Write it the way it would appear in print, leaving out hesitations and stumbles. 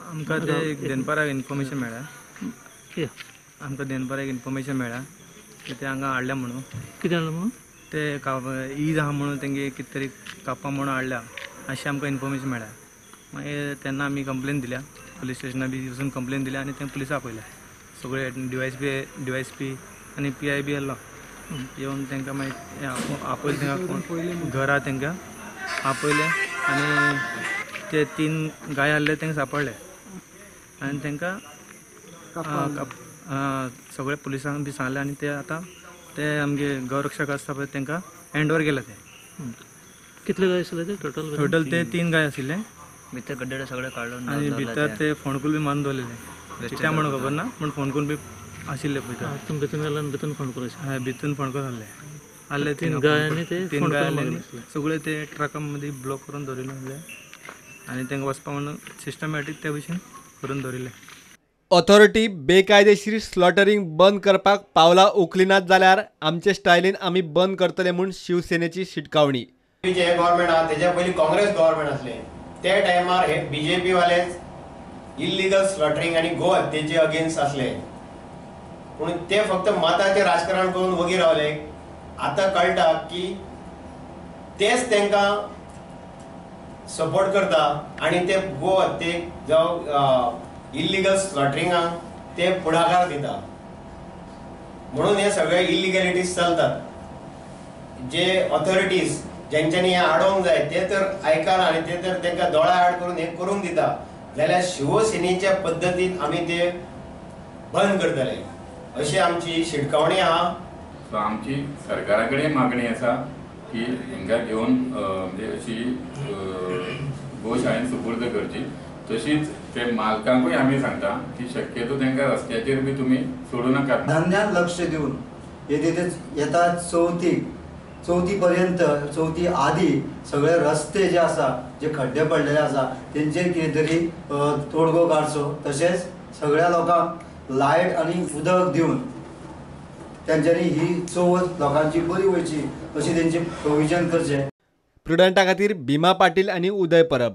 आमकां ते देनपाराक इन्फॉर्मेशन मेळ्ळा आमकां देनपाराक इन्फॉर्मेशन मेळ्ळा की ते हांगा हाडल्या म्हणून कितें जालें म्हणून ते ईद आहा म्हणून तेंगे कितें तरी कापा म्हणून हाडल्या अशें आमकां इन्फॉर्मेशन मेळ्ळा मागीर तेन्ना आमी कंप्लेन दिल्या पुलीस स्टेशनार बी वचून कंप्लेन दिल्या आनी तें पुलिसाक आपयल्या सगळे DYSP आनी PI बी येयलो येवन तेंकां मागीर आपयले तेंकां घरा तेंकां आपयले आनी ते 3 गाय आहले तेंकां सांपडले आनी तेंकां सगळे पुलिसांक बी सांगले आनी ते आतां ते आमगे गौरक्षक आसता पळय तेंकां हँड ओवर केले ते कितले गाय आसले ते टोटल ते 3 गाय आशिल्ले भितर गड्डे सगळे काढून आनी भितर ते फोणकूल बी मारून दवरलेले कित्याक म्हणून खबर ना पूण फोणकूल बी आशिल्ले भितर तुम भितर गेला आनी भितर फोन करायचे हय भितून फोणकूल आहले 3 गाय आनी ते 3 गाय आहले सगळे ते ट्रका मदीं ब्लॉक करून दवरिल्ले आहले आनी तेंकां वचपा म्हणून सिस्टमॅटीक त्या भशेन करून दवरिल्ले ऑथॉरिटी बेकायदेशीर स्लॉटरिंग बंद करपाक पावलां उखलिनात जाल्यार आमचे स्टायलीन आमी बंद करतले म्हूण शिवसेनेची शिटकावणी जे गव्हर्नमेंट आहा तेच्या पयलीं काँग्रेस गव्हर्नमेंट आसलें त्या टायमार हे BJP वालेच इल्लिगल स्लॉटरिंग आनी गो हत्येचे अगेन्स्ट आसले पूण ते फक्त मताचें राजकारण करून वगीर रावले आतां कळटा की तेच तेंकां सपोर्ट करता आनी ते गो हत्येक जावं इल्लिगल स्लॉटरिंगाक ते फुडाकार दिता म्हणून हे सगळे इल्लिगॅलिटीज चलतात जे ऑथॉरिटीज जेंच्यांनी हे आडोवंक जाय ते तर आयकना आनी ते तर तेंकां दोळा आड करून हे करूंक दिता जाल्यार शिवसेनेच्या पद्दतीन आमी ते बंद करतले अशी आमची शिटकावणी आहा सो आमची सरकारा कडेन मागणी आसा की हांकां घेवन म्हणजे अशी गोशाळेन सुपूर्द करची तशीच ते मालकांकूय आमी सांगता की शक्यतो तांकां रस्त्याचेर बी तुमी सोडू नाकात धंद्यात लक्ष दिवन येता चवथी पर्यंत चवथी आदी सगळे रस्ते जे आसा जे खड्डे पडलेले आसा तेंचेर कितें तरी तोडगो काडचो तशेंच सगळ्या लोकांक लायट आनी उदक दिवन तेंच्यांनी ही चवथ लोकांची बरी वयची अशी तेंचे प्रोविजन करचें। प्रुडंटा खातीर भीमा पाटील आनी उदय परब।